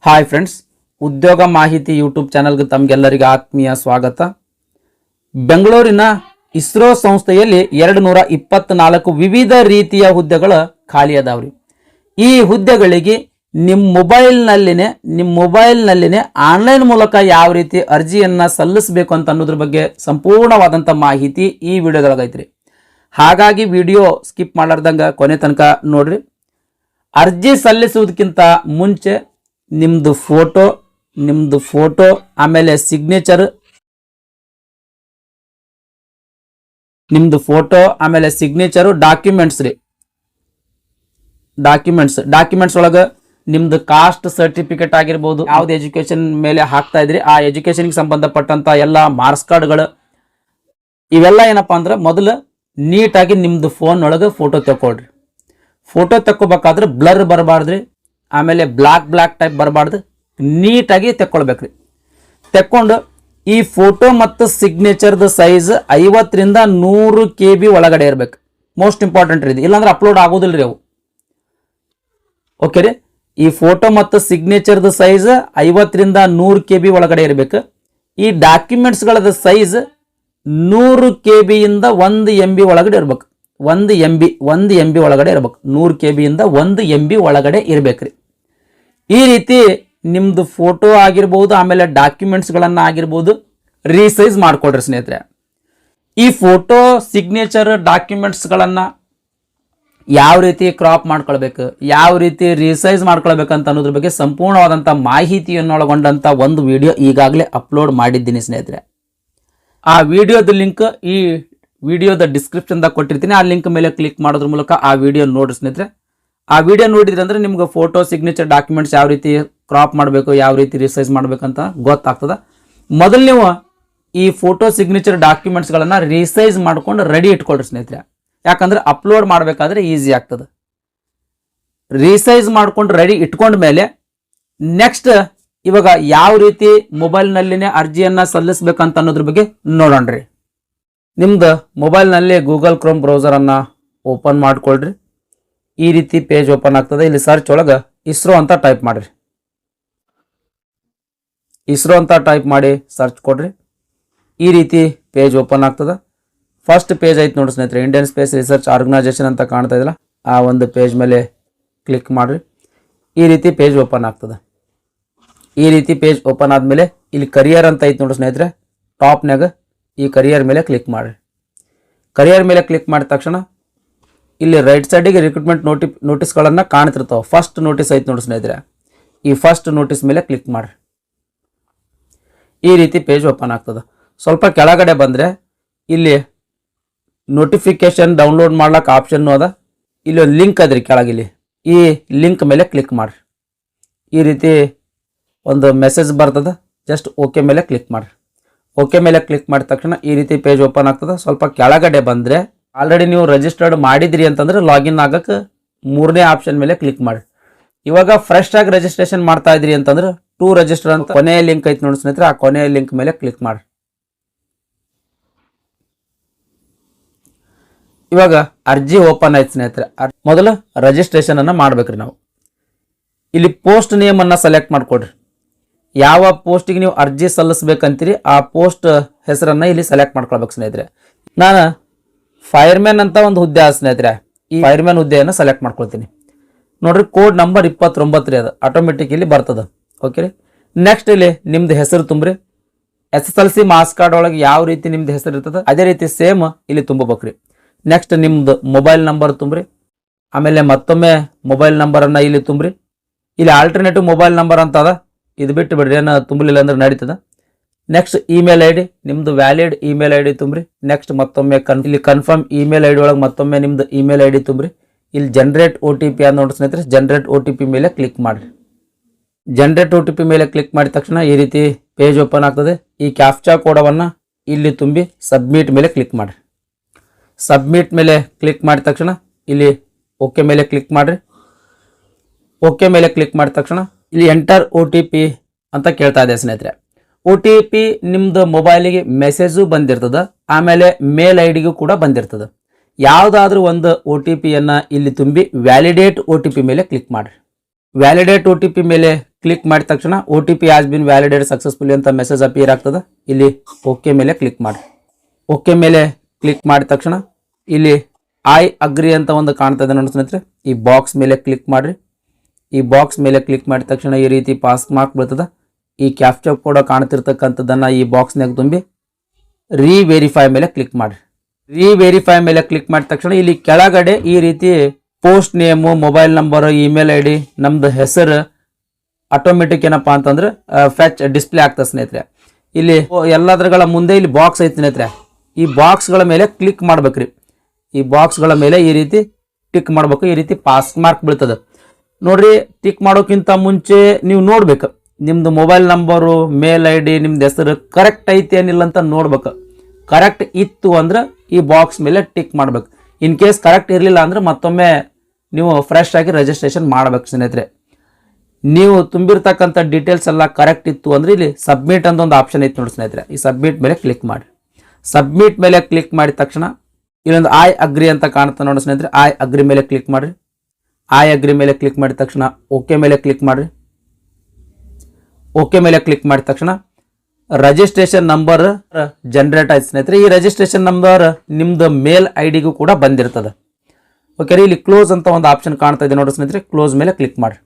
Hi friends, ಉದ್ಯೋಗ ಮಾಹಿತಿ YouTube ಚಾನಲ್ಗೆ ತಮಗೆಲ್ಲರಿಗೆ ಆತ್ಮೀಯ ಸ್ವಾಗತ. ಬೆಂಗಳೂರಿನ ಇಸ್ರೋ ಸಂಸ್ಥೆಯಲ್ಲಿ 224 ವಿವಿಧ ರೀತಿಯ ಹುದ್ದೆಗಳು ಖಾಲಿ ಅದಾವ್ರಿ. ಈ ಹುದ್ದೆಗಳಿಗೆ ನಿಮ್ಮ ಮೊಬೈಲ್ನಲ್ಲಿನೇ ಆನ್ಲೈನ್ ಮೂಲಕ ಯಾವ ರೀತಿ ಅರ್ಜಿಯನ್ನು ಸಲ್ಲಿಸಬೇಕು ಅಂತ ಅನ್ನೋದ್ರ ಬಗ್ಗೆ ಸಂಪೂರ್ಣವಾದಂಥ ಮಾಹಿತಿ ಈ ವಿಡಿಯೋದೊಳಗೈತ್ರಿ. ಹಾಗಾಗಿ ವಿಡಿಯೋ ಸ್ಕಿಪ್ ಮಾಡಲಾರ್ದಂಗೆ ಕೊನೆ ತನಕ ನೋಡ್ರಿ. ಅರ್ಜಿ ಸಲ್ಲಿಸುವುದಕ್ಕಿಂತ ಮುಂಚೆ ನಿಮ್ಮದು ಫೋಟೋ ಆಮೇಲೆ ಸಿಗ್ನೇಚರು ಡಾಕ್ಯುಮೆಂಟ್ಸ್ ಒಳಗೆ ನಿಮ್ದು ಕಾಸ್ಟ್ ಸರ್ಟಿಫಿಕೇಟ್ ಆಗಿರ್ಬೋದು, ಯಾವ್ದು ಎಜುಕೇಶನ್ ಮೇಲೆ ಹಾಕ್ತಾ ಇದ್ರಿ ಆ ಎಜುಕೇಶನ್ಗೆ ಸಂಬಂಧಪಟ್ಟಂತ ಎಲ್ಲ ಮಾರ್ಕ್ಸ್ ಕಾರ್ಡ್ಗಳು ಇವೆಲ್ಲ ಏನಪ್ಪಾ ಅಂದ್ರೆ ಮೊದಲು ನೀಟಾಗಿ ನಿಮ್ದು ಫೋನ್ ಒಳಗೆ ಫೋಟೋ ತಗೊಳ್ರಿ. ಫೋಟೋ ತಕ್ಕೋಬೇಕಾದ್ರೆ ಬ್ಲರ್ ಬರಬಾರ್ದ್ರಿ, ಆಮೇಲೆ ಬ್ಲಾಕ್ ಟೈಪ್ ಬರಬಾರ್ದು, ನೀಟಾಗಿ ತೆಕ್ಕೊಳ್ಬೇಕ್ರಿ. ತೆಕ್ಕೊಂಡು ಈ ಫೋಟೋ ಮತ್ತು ಸಿಗ್ನೇಚರ್ದು ಸೈಜ್ 50ರಿಂದ 100 KB ಒಳಗಡೆ ಇರಬೇಕು. ಮೋಸ್ಟ್ ಇಂಪಾರ್ಟೆಂಟ್ ರೀ, ಇಲ್ಲಾಂದ್ರೆ ಅಪ್ಲೋಡ್ ಆಗೋದಿಲ್ಲ ರೀ ಅವು. ಓಕೆ ರೀ, ಈ ಫೋಟೋ ಮತ್ತು ಸಿಗ್ನೇಚರ್ದು ಸೈಜ್ 50ರಿಂದ 100 KB ಒಳಗಡೆ ಇರಬೇಕು. ಈ ಡಾಕ್ಯುಮೆಂಟ್ಸ್ಗಳದ ಸೈಜ್ 100 KB ಇಂದ 1 MB ಒಳಗಡೆ ಇರ್ಬೇಕು. 1 MB ಒಳಗಡೆ ಇರ್ಬೇಕು. 100 KB ಇಂದ 1 MB ಒಳಗಡೆ ಇರ್ಬೇಕ್ರಿ. ಈ ರೀತಿ ನಿಮ್ದು ಫೋಟೋ ಆಗಿರ್ಬೋದು, ಆಮೇಲೆ ಡಾಕ್ಯುಮೆಂಟ್ಸ್ಗಳನ್ನ ಆಗಿರ್ಬೋದು ರೀಸೈಜ್ ಮಾಡ್ಕೊಡ್ರಿ ಸ್ನೇಹಿತರೆ. ಈ ಫೋಟೋ, ಸಿಗ್ನೇಚರ್, ಡಾಕ್ಯುಮೆಂಟ್ಸ್ಗಳನ್ನ ಯಾವ ರೀತಿ ಕ್ರಾಪ್ ಮಾಡ್ಕೊಳ್ಬೇಕು, ಯಾವ ರೀತಿ ರೀಸೈಜ್ ಮಾಡ್ಕೊಳ್ಬೇಕಂತ ಅನ್ನೋದ್ರ ಬಗ್ಗೆ ಸಂಪೂರ್ಣವಾದಂಥ ಮಾಹಿತಿಯನ್ನು ಒಳಗೊಂಡಂಥ ಒಂದು ವಿಡಿಯೋ ಈಗಾಗಲೇ ಅಪ್ಲೋಡ್ ಮಾಡಿದ್ದೀನಿ ಸ್ನೇಹಿತರೆ. ಆ ವಿಡಿಯೋದ ಲಿಂಕ್ ಈ ವಿಡಿಯೋದ ಡಿಸ್ಕ್ರಿಪ್ಷನ್ದಾಗ ಕೊಟ್ಟಿರ್ತೀನಿ. ಆ ಲಿಂಕ್ ಮೇಲೆ ಕ್ಲಿಕ್ ಮಾಡೋದ್ರ ಮೂಲಕ ಆ ವಿಡಿಯೋ ನೋಡ್ರಿ ಸ್ನೇಹಿತರೆ. ಆ ವಿಡಿಯೋ ನೋಡಿದ್ರಿ ಅಂದ್ರೆ ನಿಮ್ಗೆ ಫೋಟೋ, ಸಿಗ್ನೇಚರ್, ಡಾಕ್ಯುಮೆಂಟ್ಸ್ ಯಾವ ರೀತಿ ಕ್ರಾಪ್ ಮಾಡಬೇಕು, ಯಾವ ರೀತಿ ರಿಸೈಜ್ ಮಾಡ್ಬೇಕಂತ ಗೊತ್ತಾಗ್ತದೆ. ಮೊದಲು ನೀವು ಈ ಫೋಟೋ, ಸಿಗ್ನೇಚರ್, ಡಾಕ್ಯುಮೆಂಟ್ಸ್ಗಳನ್ನು ರಿಸೈಜ್ ಮಾಡ್ಕೊಂಡು ರೆಡಿ ಇಟ್ಕೊಳ್ರಿ ಸ್ನೇಹಿತರೆ. ಯಾಕಂದ್ರೆ ಅಪ್ಲೋಡ್ ಮಾಡಬೇಕಾದ್ರೆ ಈಸಿ ಆಗ್ತದೆ. ರಿಸೈಜ್ ಮಾಡ್ಕೊಂಡು ರೆಡಿ ಇಟ್ಕೊಂಡ ಮೇಲೆ ನೆಕ್ಸ್ಟ್ ಇವಾಗ ಯಾವ ರೀತಿ ಮೊಬೈಲ್ನಲ್ಲಿನೇ ಅರ್ಜಿಯನ್ನು ಸಲ್ಲಿಸ್ಬೇಕಂತ ಅನ್ನೋದ್ರ ಬಗ್ಗೆ ನೋಡೋಣ್ರಿ. ನಿಮ್ದು ಮೊಬೈಲ್ನಲ್ಲಿ ಗೂಗಲ್ ಕ್ರೋಮ್ ಬ್ರೌಸರನ್ನು ಓಪನ್ ಮಾಡ್ಕೊಳ್ರಿ. ಈ ರೀತಿ ಪೇಜ್ ಓಪನ್ ಆಗ್ತದೆ. ಇಲ್ಲಿ ಸರ್ಚ್ ಒಳಗೆ ಇಸ್ರೋ ಅಂತ ಟೈಪ್ ಮಾಡಿರಿ. ಇಸ್ರೋ ಅಂತ ಟೈಪ್ ಮಾಡಿ ಸರ್ಚ್ ಕೊಡ್ರಿ. ಈ ರೀತಿ ಪೇಜ್ ಓಪನ್ ಆಗ್ತದೆ. ಫಸ್ಟ್ ಪೇಜ್ ಐತೆ ನೋಡಿ ಸ್ನೇಹಿತರೆ, ಇಂಡಿಯನ್ ಸ್ಪೇಸ್ ರಿಸರ್ಚ್ ಆರ್ಗನೈಸೇಷನ್ ಅಂತ ಕಾಣ್ತಾ ಇದಿಲ್ಲ, ಆ ಒಂದು ಪೇಜ್ ಮೇಲೆ ಕ್ಲಿಕ್ ಮಾಡಿರಿ. ಈ ರೀತಿ ಪೇಜ್ ಓಪನ್ ಆಗ್ತದೆ. ಈ ರೀತಿ ಪೇಜ್ ಓಪನ್ ಆದಮೇಲೆ ಇಲ್ಲಿ ಕರಿಯರ್ ಅಂತ ಐತೆ ನೋಡಿ ಸ್ನೇಹಿತರೆ, ಟಾಪ್ನಾಗ ಈ ಕರಿಯರ್ ಮೇಲೆ ಕ್ಲಿಕ್ ಮಾಡಿರಿ. ಕರಿಯರ್ ಮೇಲೆ ಕ್ಲಿಕ್ ಮಾಡಿದ ತಕ್ಷಣ ಇಲ್ಲಿ ರೈಟ್ ಸೈಡಿಗೆ ರಿಕ್ರೂಟ್ಮೆಂಟ್ ನೋಟಿಸ್ಗಳನ್ನು ಕಾಣ್ತಿರ್ತಾವೆ. ಫಸ್ಟ್ ನೋಟಿಸ್ ಐತೆ ನೋಡಿ ಸ್ನೇಹಿತರೆ, ಈ ಫಸ್ಟ್ ನೋಟಿಸ್ ಮೇಲೆ ಕ್ಲಿಕ್ ಮಾಡಿರಿ. ಈ ರೀತಿ ಪೇಜ್ ಓಪನ್ ಆಗ್ತದೆ. ಸ್ವಲ್ಪ ಕೆಳಗಡೆ ಬಂದರೆ ಇಲ್ಲಿ ನೋಟಿಫಿಕೇಶನ್ ಡೌನ್ಲೋಡ್ ಮಾಡ್ಲಿಕ್ಕೆ ಆಪ್ಷನ್ನು ಅದ. ಇಲ್ಲಿ ಒಂದು ಲಿಂಕ್ ಅದ್ರಿ ಕೆಳಗಿಲ್ಲಿ, ಈ ಲಿಂಕ್ ಮೇಲೆ ಕ್ಲಿಕ್ ಮಾಡಿರಿ. ಈ ರೀತಿ ಒಂದು ಮೆಸೇಜ್ ಬರ್ತದೆ. ಜಸ್ಟ್ ಓಕೆ ಮೇಲೆ ಕ್ಲಿಕ್ ಮಾಡಿರಿ. ಓಕೆ ಮೇಲೆ ಕ್ಲಿಕ್ ಮಾಡಿದ ತಕ್ಷಣ ಈ ರೀತಿ ಪೇಜ್ ಓಪನ್ ಆಗ್ತದೆ. ಸ್ವಲ್ಪ ಕೆಳಗಡೆ ಬಂದರೆ ಆಲ್ರೆಡಿ ನೀವು ರಿಜಿಸ್ಟರ್ಡ್ ಮಾಡಿದ್ರಿ ಅಂತಂದ್ರೆ ಲಾಗಿನ್ ಆಗಕ್ಕೆ 3ನೇ ಆಪ್ಷನ್ ಮೇಲೆ ಕ್ಲಿಕ್ ಮಾಡಿ. ಇವಾಗ ಫ್ರೆಶ್ ಆಗಿ ರಿಜಿಸ್ಟ್ರೇಷನ್ ಮಾಡ್ತಾ ಇದ್ರಿ ಅಂತಂದ್ರೆ ಟು ರಿಜಿಸ್ಟರ್ ಅಂತ ಕೊನೆಯ ಲಿಂಕ್ ಐತೆ ನೋಡಿ ಸ್ನೇಹಿತರೆ, ಆ ಕೊನೆಯ ಲಿಂಕ್ ಮೇಲೆ ಕ್ಲಿಕ್ ಮಾಡಿ. ಇವಾಗ ಅರ್ಜಿ ಓಪನ್ ಆಯ್ತು ಸ್ನೇಹಿತರೆ. ಮೊದಲು ರಿಜಿಸ್ಟ್ರೇಷನ್ ಅನ್ನ ಮಾಡ್ಬೇಕ್ರಿ ನಾವು. ಇಲ್ಲಿ ಪೋಸ್ಟ್ ನೇಮ್ ಅನ್ನ ಸೆಲೆಕ್ಟ್ ಮಾಡ್ಕೊಡ್ರಿ. ಯಾವ ಪೋಸ್ಟಿಗೆ ನೀವು ಅರ್ಜಿ ಸಲ್ಲಿಸ್ಬೇಕಂತೀರಿ ಆ ಪೋಸ್ಟ್ ಹೆಸರನ್ನ ಇಲ್ಲಿ ಸೆಲೆಕ್ಟ್ ಮಾಡ್ಕೊಳ್ಬೇಕು ಸ್ನೇಹಿತರೆ. ನಾನು ಫೈರ್ಮ್ಯಾನ್ ಅಂತ ಒಂದು ಹುದ್ದೆ ಆದ ಸ್ನೇಹಿತರೆ, ಈ ಫೈರ್ಮ್ಯಾನ್ ಹುದ್ದೆಯನ್ನು ಸೆಲೆಕ್ಟ್ ಮಾಡ್ಕೊಳ್ತೀನಿ ನೋಡ್ರಿ. ಕೋಡ್ ನಂಬರ್ 29 ಅದು ಆಟೋಮೆಟಿಕ್ ಇಲ್ಲಿ ಬರ್ತದೆ. ಓಕೆ ರೀ. ನೆಕ್ಸ್ಟ್ ಇಲ್ಲಿ ನಿಮ್ದು ಹೆಸರು ತುಂಬ್ರಿ. SSLC ಮಾರ್ಕ್ಸ್ ಕಾರ್ಡ್ ಒಳಗೆ ಯಾವ ರೀತಿ ನಿಮ್ದು ಹೆಸರು ಇರ್ತದೆ ಅದೇ ರೀತಿ ಸೇಮ್ ಇಲ್ಲಿ ತುಂಬಬೇಕ್ರಿ. ನೆಕ್ಸ್ಟ್ ನಿಮ್ದು ಮೊಬೈಲ್ ನಂಬರ್ ತುಂಬ್ರಿ. ಆಮೇಲೆ ಮತ್ತೊಮ್ಮೆ ಮೊಬೈಲ್ ನಂಬರನ್ನು ಇಲ್ಲಿ ತುಂಬ್ರಿ. ಇಲ್ಲಿ ಆಲ್ಟರ್ನೇಟಿವ್ ಮೊಬೈಲ್ ನಂಬರ್ ಅಂತ ಅದ, ಇದು ಬಿಟ್ಟು ಬಿಡ್ರಿ, ಏನು ತುಂಬಲಿಲ್ಲ ಅಂದ್ರೆ ನಡೀತದ. ನೆಕ್ಸ್ಟ್ ಇಮೇಲ್ ID, ನಿಮ್ದು ವ್ಯಾಲಿಡ್ ಇಮೇಲ್ ID ತುಂಬ್ರಿ. ನೆಕ್ಸ್ಟ್ ಮತ್ತೊಮ್ಮೆ ಇಲ್ಲಿ ಕನ್ಫರ್ಮ್ ಇಮೇಲ್ ID ಒಳಗೆ ಮತ್ತೊಮ್ಮೆ ನಿಮ್ದು ಇಮೇಲ್ ID ತುಂಬ್ರಿ. ಇಲ್ಲಿ ಜನರೇಟ್ OTP ಅಂತ ನೋಡಿ ಸ್ನೇಹಿತರೆ, ಜನರೇಟ್ OTP ಮೇಲೆ ಕ್ಲಿಕ್ ಮಾಡಿರಿ. ಜನರೇಟ್ OTP ಮೇಲೆ ಕ್ಲಿಕ್ ಮಾಡಿದ ತಕ್ಷಣ ಈ ರೀತಿ ಪೇಜ್ ಓಪನ್ ಆಗ್ತದೆ. ಈ ಕ್ಯಾಪ್ಚಾ ಕೋಡವನ್ನು ಇಲ್ಲಿ ತುಂಬಿ ಸಬ್ಮಿಟ್ ಮೇಲೆ ಕ್ಲಿಕ್ ಮಾಡಿರಿ. ಸಬ್ಮಿಟ್ ಮೇಲೆ ಕ್ಲಿಕ್ ಮಾಡಿದ ತಕ್ಷಣ ಇಲ್ಲಿ ಓಕೆ ಮೇಲೆ ಕ್ಲಿಕ್ ಮಾಡಿರಿ. ಓಕೆ ಮೇಲೆ ಕ್ಲಿಕ್ ಮಾಡಿದ ತಕ್ಷಣ ಇಲ್ಲಿ ಎಂಟರ್ OTP ಅಂತ ಕೇಳ್ತಾ ಇದೆ ಸ್ನೇಹಿತರೆ. OTP ನಿಮ್ದು ಮೊಬೈಲಿಗೆ ಮೆಸೇಜು ಬಂದಿರ್ತದೆ, ಆಮೇಲೆ ಮೇಲ್ ಐಡಿಗೂ ಕೂಡ ಬಂದಿರ್ತದೆ. ಯಾವುದಾದ್ರೂ ಒಂದು OTPಯನ್ನು ಇಲ್ಲಿ ತುಂಬಿ ವ್ಯಾಲಿಡೇಟ್ OTP ಮೇಲೆ ಕ್ಲಿಕ್ ಮಾಡಿರಿ. ವ್ಯಾಲಿಡೇಟ್ ಒ ಟಿ ಪಿ ಮೇಲೆ ಕ್ಲಿಕ್ ಮಾಡಿದ ತಕ್ಷಣ O T P has been validate successfully ಅಂತ ಮೆಸೇಜ್ ಅಪಿಯರ್ ಆಗ್ತದೆ. ಇಲ್ಲಿ ಓಕೆ ಮೇಲೆ ಕ್ಲಿಕ್ ಮಾಡಿ. ಓಕೆ ಮೇಲೆ ಕ್ಲಿಕ್ ಮಾಡಿದ ತಕ್ಷಣ ಇಲ್ಲಿ ಐ ಅಗ್ರಿ ಅಂತ ಒಂದು ಕಾಣ್ತದೆ ನೋಡಿ ಸ್ನೇಹಿತರೆ. ಈ ಬಾಕ್ಸ್ ಮೇಲೆ ಕ್ಲಿಕ್ ಮಾಡಿರಿ. ಈ ಬಾಕ್ಸ್ ಮೇಲೆ ಕ್ಲಿಕ್ ಮಾಡಿದ ತಕ್ಷಣ ಈ ರೀತಿ ಪಾಸ್ ಮಾರ್ಕ್ ಬರ್ತದೆ. ಈ ಕ್ಯಾಪ್ಚರ್ ಕೋಡ್ ಕಾಣ್ತಿರ್ತಕ್ಕಂಥದ್ದನ್ನು ಈ ಬಾಕ್ಸ್ನಾಗ ತುಂಬಿ ರಿವೆರಿಫೈ ಮೇಲೆ ಕ್ಲಿಕ್ ಮಾಡಿರಿ. ರಿವೆರಿಫೈ ಮೇಲೆ ಕ್ಲಿಕ್ ಮಾಡಿದ ತಕ್ಷಣ ಇಲ್ಲಿ ಕೆಳಗಡೆ ಈ ರೀತಿ post name, mobile number, email I D, ನಮ್ದು ಹೆಸರು ಆಟೋಮೆಟಿಕ್ ಏನಪ್ಪಾ ಅಂತಂದ್ರೆ ಫೆಚ್ ಡಿಸ್ಪ್ಲೇ ಆಗ್ತದೆ ಸ್ನೇಹಿತರೆ. ಇಲ್ಲಿ ಎಲ್ಲದರಗಳ ಮುಂದೆ ಇಲ್ಲಿ ಬಾಕ್ಸ್ ಐತಿ ಸ್ನೇಹಿತರೆ. ಈ ಬಾಕ್ಸ್ಗಳ ಮೇಲೆ ಕ್ಲಿಕ್ ಮಾಡ್ಬೇಕ್ರಿ. ಈ ಬಾಕ್ಸ್ಗಳ ಮೇಲೆ ಈ ರೀತಿ ಟಿಕ್ ಮಾಡ್ಬೇಕು. ಈ ರೀತಿ ಪಾಸ್ ಮಾರ್ಕ್ ಬೀಳ್ತದೆ ನೋಡ್ರಿ. ಟಿಕ್ ಮಾಡೋಕ್ಕಿಂತ ಮುಂಚೆ ನೀವು ನೋಡ್ಬೇಕು ನಿಮ್ದು mobile number, mail I D, ನಿಮ್ದು ಹೆಸರು ಕರೆಕ್ಟ್ ಐತಿ ಏನಿಲ್ಲ ಅಂತ ನೋಡ್ಬೇಕು. ಕರೆಕ್ಟ್ ಇತ್ತು ಅಂದ್ರೆ ಈ ಬಾಕ್ಸ್ ಮೇಲೆ ಟಿಕ್ ಮಾಡ್ಬೇಕು. ಇನ್ ಕೇಸ್ ಕರೆಕ್ಟ್ ಇರಲಿಲ್ಲ ಅಂದ್ರೆ ಮತ್ತೊಮ್ಮೆ ನೀವು ಫ್ರೆಶ್ ಆಗಿ ರಿಜಿಸ್ಟ್ರೇಷನ್ ಮಾಡ್ಬೇಕು ಸ್ನೇಹಿತರೆ. ನೀವು ತುಂಬಿರ್ತಕ್ಕಂಥ ಡೀಟೇಲ್ಸ್ ಎಲ್ಲ ಕರೆಕ್ಟ್ ಇತ್ತು ಅಂದ್ರೆ ಇಲ್ಲಿ ಸಬ್ಮಿಟ್ ಅಂತ ಒಂದು ಆಪ್ಷನ್ ಐತೆ ನೋಡಿ ಸ್ನೇಹಿತರೆ. ಈ ಸಬ್ಮಿಟ್ ಮೇಲೆ ಕ್ಲಿಕ್ ಮಾಡಿ. ಸಬ್ಮಿಟ್ ಮೇಲೆ ಕ್ಲಿಕ್ ಮಾಡಿದ ತಕ್ಷಣ ಇಲ್ಲೊಂದು ಐ ಅಗ್ರಿ ಅಂತ ಕಾಣುತ್ತೆ ನೋಡಿ ಸ್ನೇಹಿತರೆ. ಐ ಅಗ್ರಿ ಮೇಲೆ ಕ್ಲಿಕ್ ಮಾಡಿರಿ. ಐ ಅಗ್ರಿ ಮೇಲೆ ಕ್ಲಿಕ್ ಮಾಡಿದ ತಕ್ಷಣ ಓಕೆ ಮೇಲೆ ಕ್ಲಿಕ್ ಮಾಡಿರಿ. ಓಕೆ ಮೇಲೆ ಕ್ಲಿಕ್ ಮಾಡಿದ ತಕ್ಷಣ ರಿಜಿಸ್ಟ್ರೇಷನ್ ನಂಬರ್ ಜನರೇಟ್ ಆಯ್ತು ಸ್ನೇಹಿತರೆ. ಈ ರಿಜಿಸ್ಟ್ರೇಷನ್ ನಂಬರ್ ನಿಮ್ದು ಮೇಲ್ ಐ ಡಿಗೂ ಕೂಡ ಬಂದಿರ್ತದೆ. ಓಕೆ ರೀ. ಇಲ್ಲಿ ಕ್ಲೋಸ್ ಅಂತ ಒಂದು ಆಪ್ಷನ್ ಕಾಣ್ತಾ ಇದೆ ನೋಡಿ ಸ್ನೇಹಿತರೆ. ಕ್ಲೋಸ್ ಮೇಲೆ ಕ್ಲಿಕ್ ಮಾಡಿ.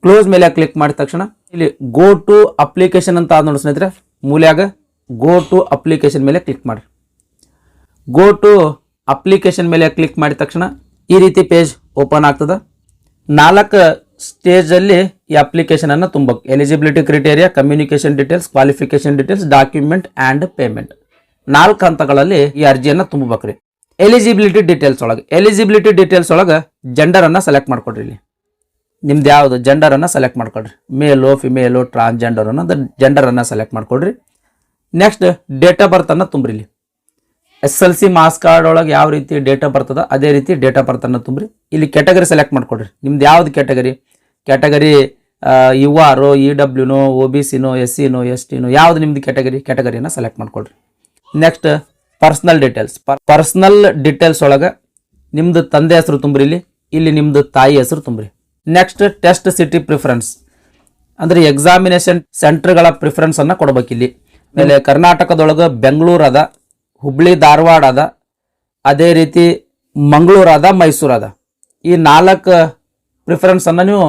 ಕ್ಲೋಸ್ ಮೇಲೆ ಕ್ಲಿಕ್ ಮಾಡಿದ ತಕ್ಷಣ ಇಲ್ಲಿ ಗೋ ಟು ಅಪ್ಲಿಕೇಶನ್ ಅಂತ ಆದ ನೋಡಿ ಸ್ನೇಹಿತರೆ. ಮೂಲ್ಯಾಗ ಗೋ ಟು ಅಪ್ಲಿಕೇಶನ್ ಮೇಲೆ ಕ್ಲಿಕ್ ಮಾಡಿ. ಗೋ ಟು ಅಪ್ಲಿಕೇಶನ್ ಮೇಲೆ ಕ್ಲಿಕ್ ಮಾಡಿದ ತಕ್ಷಣ ಈ ರೀತಿ ಪೇಜ್ ಓಪನ್ ಆಗ್ತದೆ. 4 ಸ್ಟೇಜಲ್ಲಿ ಈ ಅಪ್ಲಿಕೇಶನ್ ಅನ್ನು ತುಂಬಬೇಕು. Eligibility criteria, communication details, qualification details, document and payment 4 ಹಂತಗಳಲ್ಲಿ ಈ ಅರ್ಜಿಯನ್ನು ತುಂಬಬೇಕ್ರಿ. ಎಲಿಜಿಬಿಲಿಟಿ ಡೀಟೇಲ್ಸ್ ಒಳಗೆ ಜೆಂಡರನ್ನು ಸೆಲೆಕ್ಟ್ ಮಾಡ್ಕೊಡ್ರಿ. ಇಲ್ಲಿ ನಿಮ್ದು ಯಾವುದು ಜೆಂಡರನ್ನು ಸೆಲೆಕ್ಟ್ ಮಾಡ್ಕೊಡ್ರಿ. ಮೇಲು, ಫಿಮೇಲು, ಟ್ರಾನ್ಸ್ಜೆಂಡರ್ ಅನ್ನೋದು ಜೆಂಡರನ್ನು ಸೆಲೆಕ್ಟ್ ಮಾಡ್ಕೊಡ್ರಿ. ನೆಕ್ಸ್ಟ್ ಡೇಟ್ ಆಫ್ ಬರ್ತ್ ಅನ್ನು ತುಂಬ್ರಿ. ಇಲ್ಲಿ SLC ಮಾರ್ಕ್ಸ್ ಕಾರ್ಡ್ ಒಳಗೆ ಯಾವ ರೀತಿ ಡೇಟ್ ಆಫ್ ಬರ್ತದ ಅದೇ ರೀತಿ ಡೇಟ್ ಆಫ್ ಬರ್ತ್ ಅನ್ನು ತುಂಬ್ರಿ. ಇಲ್ಲಿ ಕ್ಯಾಟಗರಿ ಸೆಲೆಕ್ಟ್ ಮಾಡ್ಕೊಡ್ರಿ. ನಿಮ್ದು ಯಾವ್ದು category UR, EW, OBC, SC, ST ಯಾವ್ದು ನಿಮ್ದು ಕ್ಯಾಟಗರಿಯನ್ನು ಸೆಲೆಕ್ಟ್ ಮಾಡ್ಕೊಡ್ರಿ. ನೆಕ್ಸ್ಟ್ ಪರ್ಸನಲ್ ಡೀಟೇಲ್ಸ್ ಒಳಗೆ ನಿಮ್ದು ತಂದೆ ಹೆಸರು ತುಂಬ್ರಿ. ಇಲ್ಲಿ ನಿಮ್ದು ತಾಯಿ ಹೆಸರು ತುಂಬ್ರಿ. ನೆಕ್ಸ್ಟ್ ಟೆಸ್ಟ್ ಸಿಟಿ ಪ್ರಿಫರೆನ್ಸ್ ಅಂದ್ರೆ ಎಕ್ಸಾಮಿನೇಷನ್ ಸೆಂಟರ್ಗಳ ಪ್ರಿಫರೆನ್ಸ್ ಅನ್ನ ಕೊಡ್ಬೇಕು. ಇಲ್ಲಿ ಆಮೇಲೆ ಕರ್ನಾಟಕದೊಳಗೆ ಬೆಂಗಳೂರು ಅದ, ಹುಬ್ಳಿ ಧಾರವಾಡ ಅದ, ಅದೇ ರೀತಿ ಮಂಗಳೂರು ಅದ, ಮೈಸೂರು ಅದ. ಈ 4 ಪ್ರಿಫರೆನ್ಸ್ ಅನ್ನ ನೀವು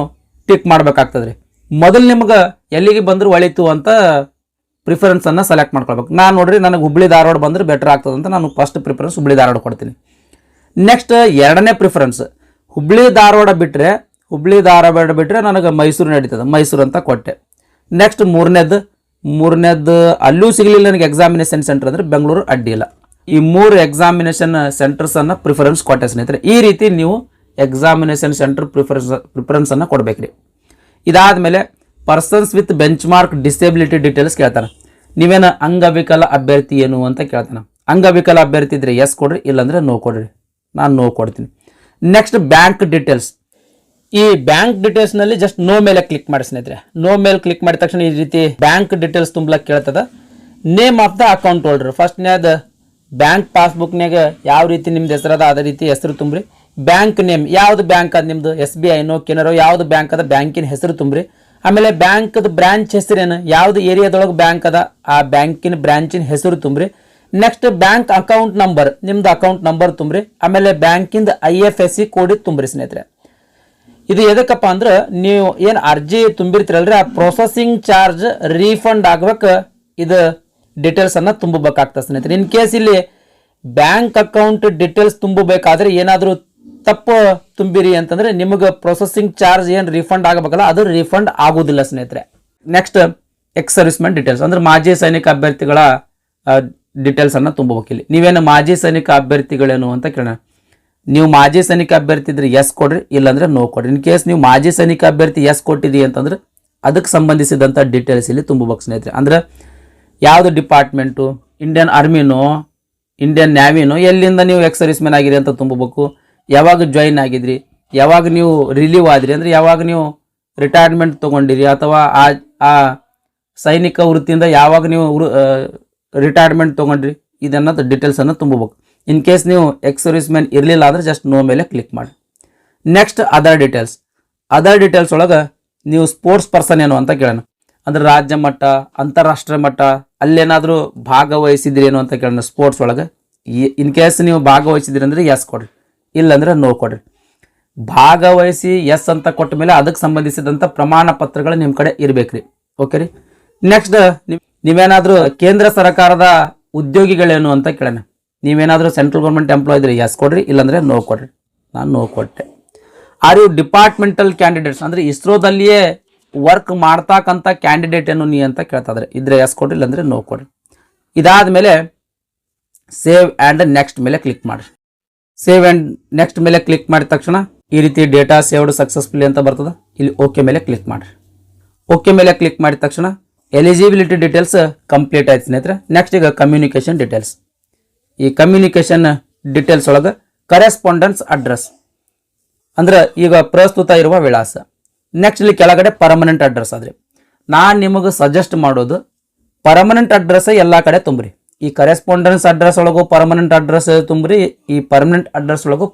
ಟಿಕ್ ಮಾಡ್ಬೇಕಾಗ್ತದ್ರಿ. ಮೊದಲು ನಿಮ್ಗೆ ಎಲ್ಲಿಗೆ ಬಂದ್ರು ಒಳಿತು ಅಂತ ಪ್ರಿಫರೆನ್ಸ್ ಅನ್ನ ಸೆಲೆಕ್ಟ್ ಮಾಡ್ಕೊಳ್ಬೇಕು. ನಾನು ನೋಡ್ರಿ ನನಗೆ ಹುಬ್ಳಿ ಧಾರವಾಡ ಬಂದ್ರೆ ಬೆಟರ್ ಆಗ್ತದೆ ಅಂತ ನಾನು ಫಸ್ಟ್ ಪ್ರಿಫರೆನ್ಸ್ ಹುಬ್ಳಿ ಧಾರವಾಡ ಕೊಡ್ತೀನಿ. ನೆಕ್ಸ್ಟ್ 2ನೇ ಪ್ರಿಫರೆನ್ಸ್ ಹುಬ್ಳಿ ಧಾರವಾಡ ಬಿಟ್ರೆ ನನಗೆ ಮೈಸೂರು ನಡೀತದೆ, ಮೈಸೂರು ಅಂತ ಕೊಟ್ಟೆ. ನೆಕ್ಸ್ಟ್ ಮೂರನೇದು ಅಲ್ಲೂ ಸಿಗಲಿಲ್ಲ ನನಗೆ ಎಕ್ಸಾಮಿನೇಷನ್ ಸೆಂಟರ್ ಅಂದ್ರೆ ಬೆಂಗಳೂರು ಅಡ್ಡಿ ಇಲ್ಲ. ಈ 3 ಎಕ್ಸಾಮಿನೇಷನ್ ಸೆಂಟರ್ಸ್ ಅನ್ನ ಪ್ರಿಫರೆನ್ಸ್ ಕೊಟ್ಟೆ ಸ್ನೇಹಿತರೆ. ಈ ರೀತಿ ನೀವು ಎಕ್ಸಾಮಿನೇಷನ್ ಸೆಂಟರ್ ಪ್ರಿಫರೆನ್ಸ್ ಅನ್ನ ಕೊಡ್ಬೇಕ್ರಿ. ಇದಾದ್ಮೇಲೆ persons with bench mark disability details ಕೇಳ್ತಾನೆ. ನೀವೇನ ಅಂಗವಿಕಲ ಅಭ್ಯರ್ಥಿ ಏನು ಅಂತ ಕೇಳ್ತಾನೆ. ಅಂಗವಿಕಲ ಅಭ್ಯರ್ಥಿ ಇದ್ರೆ ಎಸ್ ಕೊಡ್ರಿ, ಇಲ್ಲಾಂದ್ರೆ ನೋ ಕೊಡ್ರಿ. ನಾನು ನೋ ಕೊಡ್ತೀನಿ. Next bank details. ಈ ಬ್ಯಾಂಕ್ ಡೀಟೇಲ್ಸ್ ನಲ್ಲಿ ಜಸ್ಟ್ ನೋ ಮೇಲೆ ಕ್ಲಿಕ್ ಮಾಡಿ ಸ್ನೇಹಿತರೆ. ನೋ ಮೇಲೆ ಕ್ಲಿಕ್ ಮಾಡಿದ ತಕ್ಷಣ ಈ ರೀತಿ ಬ್ಯಾಂಕ್ ಡೀಟೇಲ್ಸ್ ತುಂಬಲಕ್ ಕೇಳ್ತದ. Name of the account holder ಫಸ್ಟ್ನ್ಯಾದ ಬ್ಯಾಂಕ್ ಪಾಸ್ಬುಕ್ನಾಗ ಯಾವ ರೀತಿ ನಿಮ್ದು ಹೆಸರದ ಅದೇ ರೀತಿ ಹೆಸರು ತುಂಬ್ರಿ. ಬ್ಯಾಂಕ್ ನೇಮ್ ಯಾವ್ದು ಬ್ಯಾಂಕ್ ಅದ ನಿಮ್ದು, SBI ಕೆನರೋ ಯಾವ್ದು ಬ್ಯಾಂಕ್ ಅದ ಬ್ಯಾಂಕಿನ ಹೆಸರು ತುಂಬ್ರಿ. ಆಮೇಲೆ ಬ್ಯಾಂಕ್ದ ಬ್ರಾಂಚ್ ಹೆಸರೇನು, ಯಾವ್ದು ಏರಿಯಾದೊಳಗೆ ಬ್ಯಾಂಕ್ ಅದ ಆ ಬ್ಯಾಂಕಿನ ಬ್ರಾಂಚಿನ ಹೆಸರು ತುಂಬ್ರಿ. ನೆಕ್ಸ್ಟ್ ಬ್ಯಾಂಕ್ ಅಕೌಂಟ್ ನಂಬರ್, ನಿಮ್ದು ಅಕೌಂಟ್ ನಂಬರ್ ತುಂಬ್ರಿ. ಆಮೇಲೆ ಬ್ಯಾಂಕಿಂದ IFSC ಕೋಡ್ ತುಂಬ್ರಿ ಸ್ನೇಹಿತರೆ. ಇದು ಎದಕ್ಕಪ್ಪ ಅಂದ್ರೆ ನೀವು ಏನು ಅರ್ಜಿ ತುಂಬಿರ್ತೀರಲ್ರಿ ಆ ಪ್ರೊಸೆಸಿಂಗ್ ಚಾರ್ಜ್ ರೀಫಂಡ್ ಆಗ್ಬೇಕು. ಇದು ಡೀಟೇಲ್ಸ್ ಅನ್ನ ತುಂಬಬೇಕಾಗ್ತದೆ ಸ್ನೇಹಿತರೆ. ಇನ್ ಕೇಸ್ ಇಲ್ಲಿ ಬ್ಯಾಂಕ್ ಅಕೌಂಟ್ ಡೀಟೇಲ್ಸ್ ತುಂಬಬೇಕಾದ್ರೆ ಏನಾದರೂ ತಪ್ಪು ತುಂಬಿರಿ ಅಂತಂದ್ರೆ ನಿಮಗೆ ಪ್ರೊಸೆಸಿಂಗ್ ಚಾರ್ಜ್ ಏನು ರೀಫಂಡ್ ಆಗಬೇಕಲ್ಲ ಅದು ರೀಫಂಡ್ ಆಗೋದಿಲ್ಲ ಸ್ನೇಹಿತರೆ. ನೆಕ್ಸ್ಟ್ ಎಕ್ಸ್ ಸರ್ವಿಸ್ಮೆನ್ ಡೀಟೇಲ್ಸ್ ಅಂದ್ರೆ ಮಾಜಿ ಸೈನಿಕ ಅಭ್ಯರ್ಥಿಗಳ ಡೀಟೇಲ್ಸ್ ಅನ್ನ ತುಂಬಬೇಕು. ಇಲ್ಲಿ ನೀವೇನು ಮಾಜಿ ಸೈನಿಕ ಅಭ್ಯರ್ಥಿಗಳೇನು ಅಂತ ಕೇಳೋಣ. ನೀವು ಮಾಜಿ ಸೈನಿಕ ಅಭ್ಯರ್ಥಿ ಇದ್ರೆ ಎಸ್ ಕೊಡ್ರಿ, ಇಲ್ಲಾಂದ್ರೆ ನೋ ಕೊಡ್ರಿ. ಇನ್ ಕೇಸ್ ನೀವು ಮಾಜಿ ಸೈನಿಕ ಅಭ್ಯರ್ಥಿ ಎಸ್ ಕೊಟ್ಟಿರಿ ಅಂತಂದ್ರೆ ಅದಕ್ಕೆ ಸಂಬಂಧಿಸಿದಂಥ ಡೀಟೇಲ್ಸ್ ಇಲ್ಲಿ ತುಂಬಬೇಕು ಸ್ನೇಹಿತರೆ. ಅಂದ್ರೆ ಯಾವುದು ಡಿಪಾರ್ಟ್ಮೆಂಟು, ಇಂಡಿಯನ್ ಆರ್ಮಿನೋ ಇಂಡಿಯನ್ ನ್ಯಾವಿನೋ ಎಲ್ಲಿಂದ ನೀವು ಎಕ್ಸ್ ಸರ್ವಿಸ್ಮೆನ್ ಆಗಿರಿ ಅಂತ ತುಂಬಬೇಕು. ಯಾವಾಗ ಜಾಯಿನ್ ಆಗಿದ್ರಿ, ಯಾವಾಗ ನೀವು ರಿಲೀವ್ ಆದ್ರಿ ಅಂದ್ರೆ ಯಾವಾಗ ನೀವು ರಿಟೈರ್ಮೆಂಟ್ ತೊಗೊಂಡಿರಿ ಅಥವಾ ಆ ಸೈನಿಕ ವೃತ್ತಿಯಿಂದ ಯಾವಾಗ ನೀವು ರಿಟೈರ್ಮೆಂಟ್ ತೊಗೊಂಡ್ರಿ ಇದನ್ನ ಡೀಟೇಲ್ಸನ್ನು ತುಂಬಬೇಕು. ಇನ್ ಕೇಸ್ ನೀವು ಎಕ್ಸ್ ಸರ್ವಿಸ್ ಮ್ಯಾನ್ ಇರಲಿಲ್ಲ ಅಂದರೆ ಜಸ್ಟ್ ನೋ ಮೇಲೆ ಕ್ಲಿಕ್ ಮಾಡಿ. Next other details other details ಒಳಗೆ ನೀವು ಸ್ಪೋರ್ಟ್ಸ್ ಪರ್ಸನ್ ಏನು ಅಂತ ಕೇಳೋಣ. ಅಂದ್ರೆ ರಾಜ್ಯ ಮಟ್ಟ, ಅಂತಾರಾಷ್ಟ್ರೀಯ ಮಟ್ಟ ಅಲ್ಲೇನಾದರೂ ಭಾಗವಹಿಸಿದ್ರಿ ಏನು ಅಂತ ಕೇಳೋಣ. ಸ್ಪೋರ್ಟ್ಸ್ ಒಳಗೆ ಇನ್ ಕೇಸ್ ನೀವು ಭಾಗವಹಿಸಿದ್ರಿ ಅಂದರೆ ಎಸ್ ಕೊಡ್ರಿ, ಇಲ್ಲಂದ್ರೆ ನೋ ಕೊಡ್ರಿ. ಭಾಗವಹಿಸಿ ಎಸ್ ಅಂತ ಕೊಟ್ಟ ಮೇಲೆ ಅದಕ್ಕೆ ಸಂಬಂಧಿಸಿದಂಥ ಪ್ರಮಾಣ ಪತ್ರಗಳು ನಿಮ್ಮ ಕಡೆ ಇರಬೇಕ್ರಿ. ಓಕೆ ರೀ. ನೆಕ್ಸ್ಟ್ ನೀವೇನಾದರೂ ಕೇಂದ್ರ ಸರ್ಕಾರದ ಉದ್ಯೋಗಿಗಳೇನು ಅಂತ ಕೇಳೋಣ. ನೀವೇನಾದರೂ ಸೆಂಟ್ರಲ್ ಗೌರ್ಮೆಂಟ್ ಎಂಪ್ಲಾಯ್ ಇದ್ರಿ ಎಸ್ ಕೊಡ್ರಿ, ಇಲ್ಲಾಂದ್ರೆ ನೋ ಕೊಡ್ರಿ. ನಾನು ನೋ ಕೊಟ್ಟೆ. ಆರ್ ಯು ಡಿಪಾರ್ಟ್ಮೆಂಟಲ್ ಕ್ಯಾಂಡಿಡೇಟ್ಸ್ ಅಂದರೆ ಇಸ್ರೋದಲ್ಲಿಯೇ ವರ್ಕ್ ಮಾಡ್ತಕ್ಕಂಥ ಕ್ಯಾಂಡಿಡೇಟ್ ಏನು ನೀ ಅಂತ ಕೇಳ್ತಾ ಇದ್ರೆ, ಇದ್ರೆ ಎಸ್ ಕೊಡ್ರಿ, ಇಲ್ಲಾಂದ್ರೆ ನೋ ಕೊಡ್ರಿ. ಇದಾದ ಮೇಲೆ ಸೇವ್ ಆ್ಯಂಡ್ ನೆಕ್ಸ್ಟ್ ಮೇಲೆ ಕ್ಲಿಕ್ ಮಾಡಿರಿ. ಸೇವ್ ಆ್ಯಂಡ್ ನೆಕ್ಸ್ಟ್ ಮೇಲೆ ಕ್ಲಿಕ್ ಮಾಡಿದ ತಕ್ಷಣ ಈ ರೀತಿ ಡೇಟಾ ಸೇವ್ಡ್ ಸಕ್ಸಸ್ಫುಲಿ ಅಂತ ಬರ್ತದೆ. ಇಲ್ಲಿ ಓಕೆ ಮೇಲೆ ಕ್ಲಿಕ್ ಮಾಡಿರಿ. ಓಕೆ ಮೇಲೆ ಕ್ಲಿಕ್ ಮಾಡಿದ ತಕ್ಷಣ ಎಲಿಜಿಬಿಲಿಟಿ ಡೀಟೇಲ್ಸ್ ಕಂಪ್ಲೀಟ್ ಆಯ್ತು ಸ್ನೇಹಿತರೆ. ನೆಕ್ಸ್ಟ್ ಈಗ ಕಮ್ಯುನಿಕೇಷನ್ ಡೀಟೇಲ್ಸ್. ಈ ಕಮ್ಯುನಿಕೇಷನ್ ಡೀಟೇಲ್ಸ್ ಒಳಗೆ ಕರೆಸ್ಪಾಂಡೆನ್ಸ್ ಅಡ್ರೆಸ್ ಅಂದ್ರೆ ಈಗ ಪ್ರಸ್ತುತ ಇರುವ ವಿಳಾಸ. ನೆಕ್ಸ್ಟ್ ಇಲ್ಲಿ ಕೆಳಗಡೆ ಪರ್ಮನೆಂಟ್ ಅಡ್ರೆಸ್ ಆದ್ರೆ ನಾನು ನಿಮಗೆ ಸಜೆಸ್ಟ್ ಮಾಡೋದು ಪರ್ಮನೆಂಟ್ ಅಡ್ರೆಸ್ ಎಲ್ಲ ಕಡೆ ತುಂಬ್ರಿ. ಈ ಕರೆಸ್ಪಾಂಡೆನ್ಸ್ ಅಡ್ರೆಸ್ ಒಳಗೂ ಪರ್ಮನೆಂಟ್ ಅಡ್ರೆಸ್ ತುಂಬ್ರಿ, ಈ ಪರ್ಮನೆಂಟ್ ಅಡ್ರೆಸ್ ಒಳಗೂ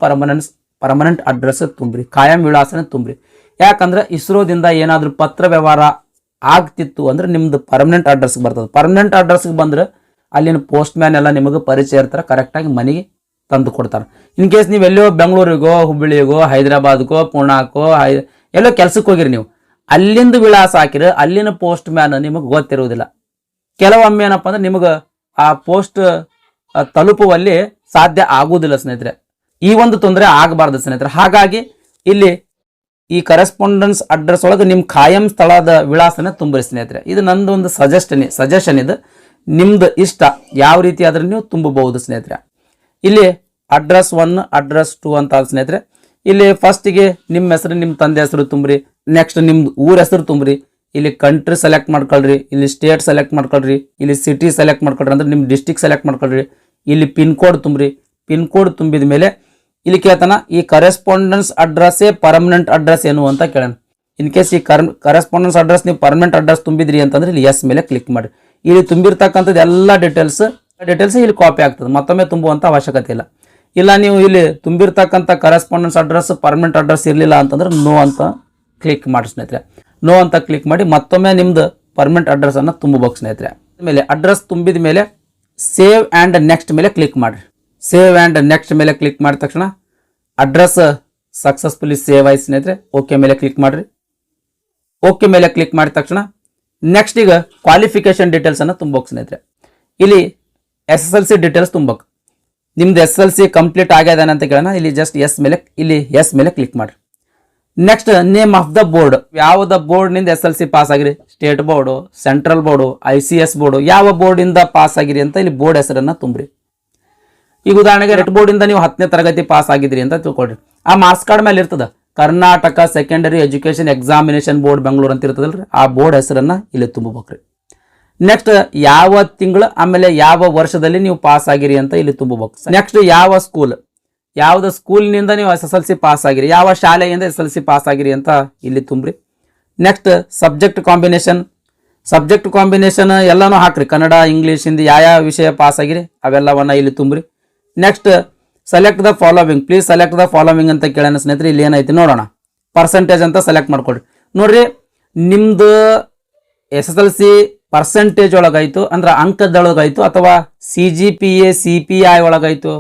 ಪರ್ಮನೆಂಟ್ ಅಡ್ರೆಸ್ ತುಂಬ್ರಿ, ಕಾಯಂ ವಿಳಾಸನ ತುಂಬ್ರಿ. ಯಾಕಂದ್ರೆ ಇಸ್ರೋದಿಂದ ಏನಾದರೂ ಪತ್ರ ವ್ಯವಹಾರ ಆಗ್ತಿತ್ತು ಅಂದ್ರೆ ನಿಮ್ದು ಪರ್ಮನೆಂಟ್ ಅಡ್ರೆಸ್ಗೆ ಬರ್ತದೆ. ಪರ್ಮನೆಂಟ್ ಅಡ್ರೆಸ್ಗೆ ಬಂದ್ರೆ ಅಲ್ಲಿನ ಪೋಸ್ಟ್ ಮ್ಯಾನ್ ಎಲ್ಲ ನಿಮಗೆ ಪರಿಚಯ ಇರ್ತಾರೆ, ಕರೆಕ್ಟಾಗಿ ಮನೆಗೆ ತಂದು ಕೊಡ್ತಾರೆ. ಇನ್ ಕೇಸ್ ನೀವು ಎಲ್ಲೋ ಬೆಂಗಳೂರಿಗೋ, ಹುಬ್ಬಳ್ಳಿಗೋ, ಹೈದರಾಬಾದ್ಗೋ, ಪುಣಾಕೋ, ಎಲ್ಲೋ ಕೆಲ್ಸಕ್ಕೆ ಹೋಗಿರಿ, ನೀವು ಅಲ್ಲಿಂದ ವಿಳಾಸ ಹಾಕಿರಿ, ಅಲ್ಲಿನ ಪೋಸ್ಟ್ ಮ್ಯಾನ್ ನಿಮಗೆ ಗೊತ್ತಿರುವುದಿಲ್ಲ. ಕೆಲವೊಮ್ಮೆ ಏನಪ್ಪ ಅಂದ್ರೆ ನಿಮಗೆ ಆ ಪೋಸ್ಟ್ ತಲುಪುವಲ್ಲಿ ಸಾಧ್ಯ ಆಗುವುದಿಲ್ಲ ಸ್ನೇಹಿತರೆ. ಈ ಒಂದು ತೊಂದರೆ ಆಗಬಾರ್ದು ಸ್ನೇಹಿತರೆ. ಹಾಗಾಗಿ ಇಲ್ಲಿ ಈ ಕರೆಸ್ಪಾಂಡೆನ್ಸ್ ಅಡ್ರೆಸ್ ಒಳಗೆ ನಿಮ್ಮ ಖಾಯಂ ಸ್ಥಳದ ವಿಳಾಸನ ತುಂಬ್ರಿ ಸ್ನೇಹಿತರೆ. ಇದು ನಂದು ಒಂದು ಸಜೆಷನ್ ಇದು, ನಿಮ್ದು ಇಷ್ಟ ಯಾವ ರೀತಿ ಆದ್ರೆ ನೀವು ತುಂಬಬಹುದು ಸ್ನೇಹಿತರೆ. ಇಲ್ಲಿ ಅಡ್ರೆಸ್ 1 ಅಡ್ರೆಸ್ 2 ಅಂತ ಸ್ನೇಹಿತರೆ. ಇಲ್ಲಿ ಫಸ್ಟಿಗೆ ನಿಮ್ಮ ಹೆಸರು, ನಿಮ್ಮ ತಂದೆ ಹೆಸರು ತುಂಬ್ರಿ. ನೆಕ್ಸ್ಟ್ ನಿಮ್ದು ಊರ ಹೆಸರು ತುಂಬ್ರಿ. ಇಲ್ಲಿ ಕಂಟ್ರಿ ಸೆಲೆಕ್ಟ್ ಮಾಡ್ಕೊಳ್ರಿ, ಇಲ್ಲಿ ಸ್ಟೇಟ್ ಸೆಲೆಕ್ಟ್ ಮಾಡ್ಕೊಳ್ರಿ, ಇಲ್ಲಿ ಸಿಟಿ ಸೆಲೆಕ್ಟ್ ಮಾಡ್ಕೊಳ್ರಿ ಅಂದ್ರೆ ನಿಮ್ಮ ಡಿಸ್ಟಿಕ್ ಸೆಲೆಕ್ಟ್ ಮಾಡ್ಕೊಳ್ರಿ. ಇಲ್ಲಿ ಪಿನ್ ಕೋಡ್ ತುಂಬ್ರಿ. ಪಿನ್ ಕೋಡ್ ತುಂಬಿದ ಮೇಲೆ ಇಲ್ಲಿ ಕೇಳ್ತಾನ ಈ ಕರೆಸ್ಪಾಂಡೆನ್ಸ್ ಅಡ್ರೆಸ್ಸೇ ಪರ್ಮನೆಂಟ್ ಅಡ್ರೆಸ್ ಏನು ಅಂತ ಕೇಳೋಣ. ಇನ್ ಕೇಸ್ ಈ ಕರೆಸ್ಪಾಂಡೆನ್ಸ್ ಅಡ್ರೆಸ್ ನೀವು ಪರ್ಮನೆಂಟ್ ಅಡ್ರೆಸ್ ತುಂಬಿದ್ರಿ ಅಂತಂದ್ರೆ ಇಲ್ಲಿ ಎಸ್ ಮೇಲೆ ಕ್ಲಿಕ್ ಮಾಡಿ. ಇಲ್ಲಿ ತುಂಬಿರ್ತಕ್ಕಂಥದ್ದು ಎಲ್ಲ ಡೀಟೇಲ್ಸ್ ಇಲ್ಲಿ ಕಾಪಿ ಆಗ್ತದೆ, ಮತ್ತೊಮ್ಮೆ ತುಂಬುವಂಥ ಅವಶ್ಯಕತೆ ಇಲ್ಲ. ಇಲ್ಲ ನೀವು ಇಲ್ಲಿ ತುಂಬಿರ್ತಕ್ಕಂಥ ಕರೆಸ್ಪಾಂಡೆನ್ಸ್ ಅಡ್ರೆಸ್ ಪರ್ಮನೆಂಟ್ ಅಡ್ರೆಸ್ ಇರಲಿಲ್ಲ ಅಂತಂದ್ರೆ ನೋ ಅಂತ ಕ್ಲಿಕ್ ಮಾಡಿ ಸ್ನೇಹಿತರೆ. ನೋ ಅಂತ ಕ್ಲಿಕ್ ಮಾಡಿ ಮತ್ತೊಮ್ಮೆ ನಿಮ್ದು ಪರ್ಮನೆಂಟ್ ಅಡ್ರೆಸ್ ಅನ್ನು ತುಂಬಬೇಕು ಸ್ನೇಹಿತರೆ. ಆಮೇಲೆ ಅಡ್ರೆಸ್ ತುಂಬಿದ ಮೇಲೆ ಸೇವ್ ಆ್ಯಂಡ್ ನೆಕ್ಸ್ಟ್ ಮೇಲೆ ಕ್ಲಿಕ್ ಮಾಡಿರಿ. ಸೇವ್ ಆ್ಯಂಡ್ ನೆಕ್ಸ್ಟ್ ಮೇಲೆ ಕ್ಲಿಕ್ ಮಾಡಿದ ತಕ್ಷಣ ಅಡ್ರೆಸ್ ಸಕ್ಸಸ್ಫುಲಿ ಸೇವ್ ಆಯ್ತು ಸ್ನೇಹಿತರೆ. ಓಕೆ ಮೇಲೆ ಕ್ಲಿಕ್ ಮಾಡಿರಿ. ಓಕೆ ಮೇಲೆ ಕ್ಲಿಕ್ ಮಾಡಿದ ತಕ್ಷಣ ನೆಕ್ಸ್ಟ್ ಈಗ ಕ್ವಾಲಿಫಿಕೇಶನ್ ಡೀಟೇಲ್ಸ್ ಅನ್ನು ತುಂಬಬೇಕು ಸ್ನೇಹಿತರೆ. ಇಲ್ಲಿ SSLC ಡೀಟೇಲ್ಸ್ ತುಂಬಬೇಕು. ನಿಮ್ದು SSLC ಕಂಪ್ಲೀಟ್ ಆಗ್ಯದಾನೆ ಅಂತ ಕೇಳೋಣ. ಇಲ್ಲಿ ಜಸ್ಟ್ ಎಸ್ ಮೇಲೆ ಕ್ಲಿಕ್ ಮಾಡಿ. Next name of the board, ಯಾವ್ದ ಬೋರ್ಡ್ನಿಂದ SSLC ಪಾಸ್ ಆಗಿರಿ, state board, central board, ICS board, ಯಾವ ಬೋರ್ಡಿಂದ ಪಾಸ್ ಆಗಿರಿ ಅಂತ ಇಲ್ಲಿ ಬೋರ್ಡ್ ಹೆಸರನ್ನ ತುಂಬ್ರಿ. ಈಗ ಉದಾಹರಣೆಗೆ ರೆಡ್ ಬೋರ್ಡಿಂದ ನೀವು 10ನೇ ತರಗತಿ ಪಾಸ್ ಆಗಿದ್ರಿ ಅಂತ ತಿಳ್ಕೊಳ್ರಿ. ಆ ಮಾರ್ಕ್ಸ್ ಕಾರ್ಡ್ ಮೇಲೆ ಇರ್ತದ Karnataka secondary education examination board Bengaluru ಅಂತ ಇರ್ತದಲ್ರಿ, ಆ ಬೋರ್ಡ್ ಹೆಸರನ್ನ ಇಲ್ಲಿ ತುಂಬಬೇಕ್ರಿ. ನೆಕ್ಸ್ಟ್ ಯಾವ ತಿಂಗಳು ಆಮೇಲೆ ಯಾವ ವರ್ಷದಲ್ಲಿ ನೀವು ಪಾಸ್ ಆಗಿರಿ ಅಂತ ಇಲ್ಲಿ ತುಂಬಬೇಕು. ನೆಕ್ಸ್ಟ್ ಯಾವ ಸ್ಕೂಲ್, ಯಾವ್ದು ಸ್ಕೂಲ್ನಿಂದ ನೀವು SSLC ಪಾಸ್ ಆಗಿರಿ, ಯಾವ ಶಾಲೆಯಿಂದ SSLC ಪಾಸ್ ಆಗಿರಿ ಅಂತ ಇಲ್ಲಿ ತುಂಬ್ರಿ. ನೆಕ್ಸ್ಟ್ ಸಬ್ಜೆಕ್ಟ್ ಕಾಂಬಿನೇಷನ್ ಎಲ್ಲಾನು ಹಾಕ್ರಿ, ಕನ್ನಡ, ಇಂಗ್ಲೀಷ್, ಹಿಂದಿ ಯಾವ ವಿಷಯ ಪಾಸ್ ಆಗಿರಿ ಅವೆಲ್ಲವನ್ನ ಇಲ್ಲಿ ತುಂಬ್ರಿ. Next select the following, please select the following ಅಂತ ಕೇಳೋಣ ಸ್ನೇಹಿತರೆ. ಇಲ್ಲಿ ಏನೈತಿ ನೋಡೋಣ. ಪರ್ಸೆಂಟೇಜ್ ಅಂತ ಸೆಲೆಕ್ಟ್ ಮಾಡ್ಕೊಡ್ರಿ. ನೋಡ್ರಿ ನಿಮ್ದು SSLC ಪರ್ಸೆಂಟೇಜ್ ಒಳಗಾಯ್ತು ಅಂದ್ರೆ ಅಂಕದೊಳಗಾಯ್ತು ಅಥವಾ CGPA CPI ಒಳಗಾಯ್ತು,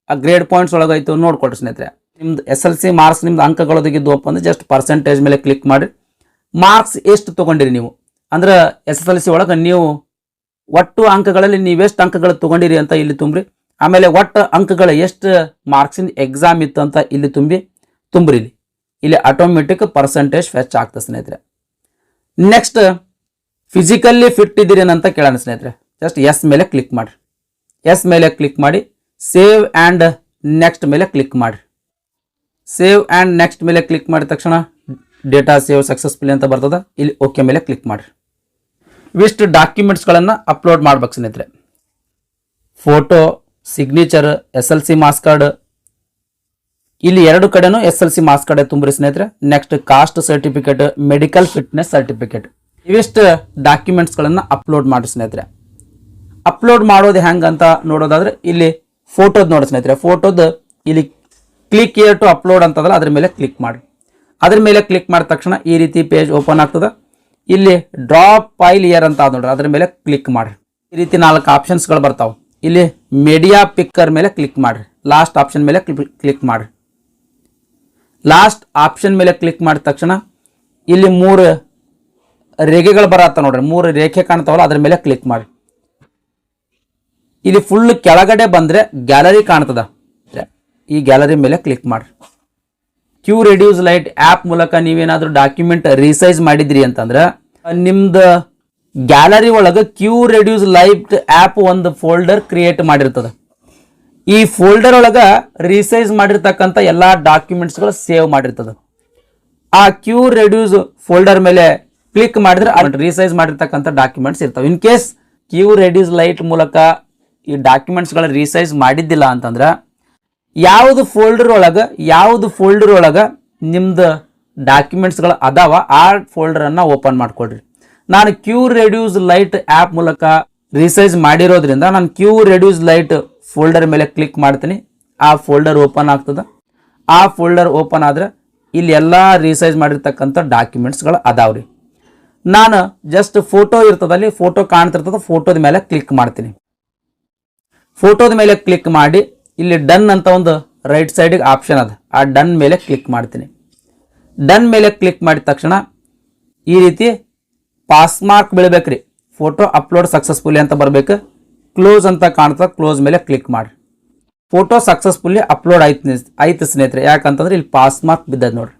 ಆ ಗ್ರೇಡ್ ಪಾಯಿಂಟ್ಸ್ ಒಳಗಾಯ್ತು ನೋಡ್ಕೊಡ್ರಿ ಸ್ನೇಹಿತರೆ. ನಿಮ್ದು SSLC ಮಾರ್ಕ್ಸ್ ನಿಮ್ದು ಅಂಕಗಳೊದಗಿದ್ವಪ್ಪ ಅಂದ್ರೆ ಜಸ್ಟ್ ಪರ್ಸೆಂಟೇಜ್ ಮೇಲೆ ಕ್ಲಿಕ್ ಮಾಡಿ. ಮಾರ್ಕ್ಸ್ ಎಷ್ಟು ತಗೊಂಡಿರಿ ನೀವು ಅಂದ್ರೆ SSLC ಒಳಗೆ ನೀವು ಒಟ್ಟು ಅಂಕಗಳಲ್ಲಿ ನೀವೆಷ್ಟು ಅಂಕಗಳು ತಗೊಂಡಿರಿ ಅಂತ ಇಲ್ಲಿ ತುಂಬ್ರಿ. ಆಮೇಲೆ ಒಟ್ಟು ಅಂಕಗಳ ಎಷ್ಟು ಮಾರ್ಕ್ಸಿಂದ ಎಕ್ಸಾಮ್ ಇತ್ತು ಅಂತ ಇಲ್ಲಿ ತುಂಬ್ರಿ. ಇಲ್ಲಿ ಆಟೋಮೆಟಿಕ್ ಪರ್ಸೆಂಟೇಜ್ ಫೆಚ್ ಆಗ್ತದೆ ಸ್ನೇಹಿತರೆ. ನೆಕ್ಸ್ಟ್ ಫಿಸಿಕಲ್ಲಿ ಫಿಟ್ ಇದ್ದೀರಿ ಅಂತ ಕೇಳೋಣ ಸ್ನೇಹಿತರೆ. ಜಸ್ಟ್ ಎಸ್ ಮೇಲೆ ಕ್ಲಿಕ್ ಮಾಡಿ. ಎಸ್ ಮೇಲೆ ಕ್ಲಿಕ್ ಮಾಡಿ ಸೇವ್ ಆ್ಯಂಡ್ ನೆಕ್ಸ್ಟ್ ಮೇಲೆ ಕ್ಲಿಕ್ ಮಾಡಿ. ಸೇವ್ ಆ್ಯಂಡ್ ನೆಕ್ಸ್ಟ್ ಮೇಲೆ ಕ್ಲಿಕ್ ಮಾಡಿದ ತಕ್ಷಣ ಡೇಟಾ ಸೇವ್ ಸಕ್ಸಸ್ಫುಲಿ ಅಂತ ಬರ್ತದೆ. ಇಲ್ಲಿ ಓಕೆ ಮೇಲೆ ಕ್ಲಿಕ್ ಮಾಡಿ. ಇವಿಷ್ಟು ಡಾಕ್ಯುಮೆಂಟ್ಸ್ಗಳನ್ನು ಅಪ್ಲೋಡ್ ಮಾಡ್ಬೇಕು ಸ್ನೇಹಿತರೆ. Photo, signature, SSLC marks card, ಇಲ್ಲಿ ಎರಡು ಕಡೆನೂ SSLC ಮಾರ್ಕ್ಸ್ ಕಾರ್ಡ್ ತುಂಬ್ರಿ ಸ್ನೇಹಿತರೆ. Next caste certificate, medical fitness certificate, ಇವಿಷ್ಟು ಡಾಕ್ಯುಮೆಂಟ್ಸ್ಗಳನ್ನು ಅಪ್ಲೋಡ್ ಮಾಡಿ ಸ್ನೇಹಿತರೆ. ಅಪ್ಲೋಡ್ ಮಾಡೋದು ಹೆಂಗಂತ ನೋಡೋದಾದ್ರೆ ಇಲ್ಲಿ ಫೋಟೋದ್ ನೋಡಿ ಸ್ನೇಹಿತರೆ. ಫೋಟೋದು ಇಲ್ಲಿ ಕ್ಲಿಕ್ ಹಿಯರ್ ಟು ಅಪ್ಲೋಡ್ ಅಂತಂದ್ರೆ ಅದ್ರ ಮೇಲೆ ಕ್ಲಿಕ್ ಮಾಡಿ. ಅದ್ರ ಮೇಲೆ ಕ್ಲಿಕ್ ಮಾಡಿದ ತಕ್ಷಣ ಈ ರೀತಿ ಪೇಜ್ ಓಪನ್ ಆಗ್ತದೆ. ಇಲ್ಲಿ ಡ್ರಾಪ್ ಫೈಲ್ ಇಯರ್ ಅಂತ ಆದ ನೋಡ್ರಿ, ಅದ್ರ ಮೇಲೆ ಕ್ಲಿಕ್ ಮಾಡ್ರಿ. ಈ ರೀತಿ 4 ಆಪ್ಷನ್ಸ್ಗಳು ಬರ್ತಾವೆ. ಇಲ್ಲಿ ಮೀಡಿಯಾ ಪಿಕ್ಕರ್ ಮೇಲೆ ಕ್ಲಿಕ್ ಮಾಡ್ರಿ. ಲಾಸ್ಟ್ ಆಪ್ಷನ್ ಮೇಲೆ ಕ್ಲಿಕ್ ಮಾಡ್ರಿ. ಲಾಸ್ಟ್ ಆಪ್ಷನ್ ಮೇಲೆ ಕ್ಲಿಕ್ ಮಾಡಿದ ತಕ್ಷಣ ಇಲ್ಲಿ 3 ರೇಖೆಗಳು ಬರತ್ತ ನೋಡ್ರಿ, 3 ರೇಖೆ ಕಾಣ್ತಾವಲ್ಲ, ಅದ್ರ ಮೇಲೆ ಕ್ಲಿಕ್ ಮಾಡಿ. ಇಲ್ಲಿ ಫುಲ್ ಕೆಳಗಡೆ ಬಂದ್ರೆ ಗ್ಯಾಲರಿ ಕಾಣ್ತದ, ಈ ಗ್ಯಾಲರಿ ಮೇಲೆ ಕ್ಲಿಕ್ ಮಾಡ್ರಿ. ಕ್ಯೂ ರೆಡ್ಯೂಸ್ ಲೈಟ್ ಆ್ಯಪ್ ಮೂಲಕ ನೀವೇನಾದ್ರೂ ಡಾಕ್ಯುಮೆಂಟ್ ರಿಸೈಜ್ ಮಾಡಿದ್ರಿ ಅಂತಂದ್ರೆ ನಿಮ್ದು ಗ್ಯಾಲರಿ ಒಳಗೆ ಕ್ಯೂ ರೆಡ್ಯೂಸ್ ಲೈಟ್ ಆ್ಯಪ್ ಒಂದು ಫೋಲ್ಡರ್ ಕ್ರಿಯೇಟ್ ಮಾಡಿರ್ತದೆ. ಈ ಫೋಲ್ಡರ್ ಒಳಗೆ ರಿಸೈಜ್ ಮಾಡಿರ್ತಕ್ಕಂಥ ಎಲ್ಲ ಡಾಕ್ಯುಮೆಂಟ್ಸ್ಗಳು ಸೇವ್ ಮಾಡಿರ್ತದೆ. ಆ ಕ್ಯೂ ರೆಡ್ಯೂಸ್ ಫೋಲ್ಡರ್ ಮೇಲೆ ಕ್ಲಿಕ್ ಮಾಡಿದ್ರೆ ರಿಸೈಜ್ ಮಾಡಿರ್ತಕ್ಕಂಥ ಡಾಕ್ಯುಮೆಂಟ್ಸ್ ಇರ್ತವೆ. In case Q reduce lite ಮೂಲಕ ಈ ಡಾಕ್ಯುಮೆಂಟ್ಸ್ಗಳ ರಿಸೈಜ್ ಮಾಡಿದ್ದಿಲ್ಲ ಅಂತಂದ್ರೆ ಯಾವುದು ಫೋಲ್ಡರ್ ಒಳಗೆ ನಿಮ್ದು ಡಾಕ್ಯುಮೆಂಟ್ಸ್ಗಳು ಅದಾವ ಆ ಫೋಲ್ಡರನ್ನು ಓಪನ್ ಮಾಡ್ಕೊಳ್ರಿ. ನಾನು ಕ್ಯೂ ರೆಡ್ಯೂಸ್ ಲೈಟ್ ಆ್ಯಪ್ ಮೂಲಕ ರಿಸೈಜ್ ಮಾಡಿರೋದ್ರಿಂದ ನಾನು ಕ್ಯೂ ರೆಡ್ಯೂಸ್ ಲೈಟ್ ಫೋಲ್ಡರ್ ಮೇಲೆ ಕ್ಲಿಕ್ ಮಾಡ್ತೀನಿ. ಆ ಫೋಲ್ಡರ್ ಓಪನ್ ಆಗ್ತದೆ. ಆ ಫೋಲ್ಡರ್ ಓಪನ್ ಆದರೆ ಇಲ್ಲಿ ಎಲ್ಲ ರಿಸೈಜ್ ಮಾಡಿರ್ತಕ್ಕಂಥ ಡಾಕ್ಯುಮೆಂಟ್ಸ್ಗಳು ಅದಾವ್ರಿ. ನಾನು ಜಸ್ಟ್ ಫೋಟೋ ಇರ್ತದಲ್ಲಿ, ಫೋಟೋ ಕಾಣ್ತಿರ್ತದೆ, ಫೋಟೋದ ಮೇಲೆ ಕ್ಲಿಕ್ ಮಾಡ್ತೀನಿ. ಫೋಟೋದ ಮೇಲೆ ಕ್ಲಿಕ್ ಮಾಡಿ ಇಲ್ಲಿ ಡನ್ ಅಂತ ಒಂದು ರೈಟ್ ಸೈಡಿಗೆ ಆಪ್ಷನ್ ಅದ, ಆ ಡನ್ ಮೇಲೆ ಕ್ಲಿಕ್ ಮಾಡ್ತೀನಿ. ಡನ್ ಮೇಲೆ ಕ್ಲಿಕ್ ಮಾಡಿದ ತಕ್ಷಣ ಈ ರೀತಿ ಪಾಸ್ ಮಾರ್ಕ್ ಬೀಳ್ಬೇಕ್ರಿ. ಫೋಟೋ ಅಪ್ಲೋಡ್ ಸಕ್ಸಸ್ಫುಲಿ ಅಂತ ಬರಬೇಕು. ಕ್ಲೋಸ್ ಅಂತ ಕಾಣ್ತದೆ, ಕ್ಲೋಸ್ ಮೇಲೆ ಕ್ಲಿಕ್ ಮಾಡಿ. ಫೋಟೋ ಸಕ್ಸಸ್ಫುಲಿ ಅಪ್ಲೋಡ್ ಆಯ್ತು ಸ್ನೇಹಿತರೆ. ಯಾಕಂತಂದ್ರೆ ಇಲ್ಲಿ ಪಾಸ್ ಮಾರ್ಕ್ ಬಿದ್ದದ ನೋಡ್ರಿ.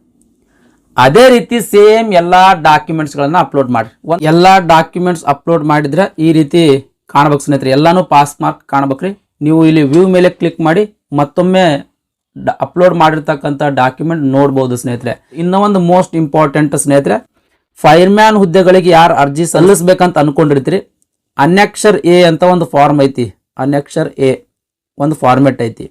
ಅದೇ ರೀತಿ ಸೇಮ್ ಎಲ್ಲ ಡಾಕ್ಯುಮೆಂಟ್ಸ್ಗಳನ್ನ ಅಪ್ಲೋಡ್ ಮಾಡಿ. ಎಲ್ಲ ಡಾಕ್ಯುಮೆಂಟ್ಸ್ ಅಪ್ಲೋಡ್ ಮಾಡಿದ್ರೆ ಈ ರೀತಿ ಕಾಣ್ಬೇಕು ಸ್ನೇಹಿತರೆ. ಎಲ್ಲಾನು ಪಾಸ್ ಮಾರ್ಕ್ ಕಾಣ್ಬೇಕ್ರಿ. ನೀವು ಇಲ್ಲಿ ವ್ಯೂ ಮೇಲೆ ಕ್ಲಿಕ್ ಮಾಡಿ ಮತ್ತೊಮ್ಮೆ ಅಪ್ಲೋಡ್ ಮಾಡಿರ್ತಕ್ಕಂಥ ಡಾಕ್ಯುಮೆಂಟ್ ನೋಡ್ಬೋದು ಸ್ನೇಹಿತರೆ. ಇನ್ನೂ ಒಂದು ಮೋಸ್ಟ್ ಇಂಪಾರ್ಟೆಂಟ್ ಸ್ನೇಹಿತರೆ, ಫೈರ್ಮ್ಯಾನ್ ಹುದ್ದೆಗಳಿಗೆ ಯಾರು ಅರ್ಜಿ ಸಲ್ಲಿಸ್ಬೇಕಂತ ಅನ್ಕೊಂಡಿರ್ತೀರಿ, ಅನ್ಯಕ್ಷರ್ ಎ ಅಂತ ಒಂದು ಫಾರ್ಮ್ ಐತಿ. ಅನ್ಯಕ್ಷರ್ ಎ ಒಂದು ಫಾರ್ಮೆಟ್ ಐತಿ.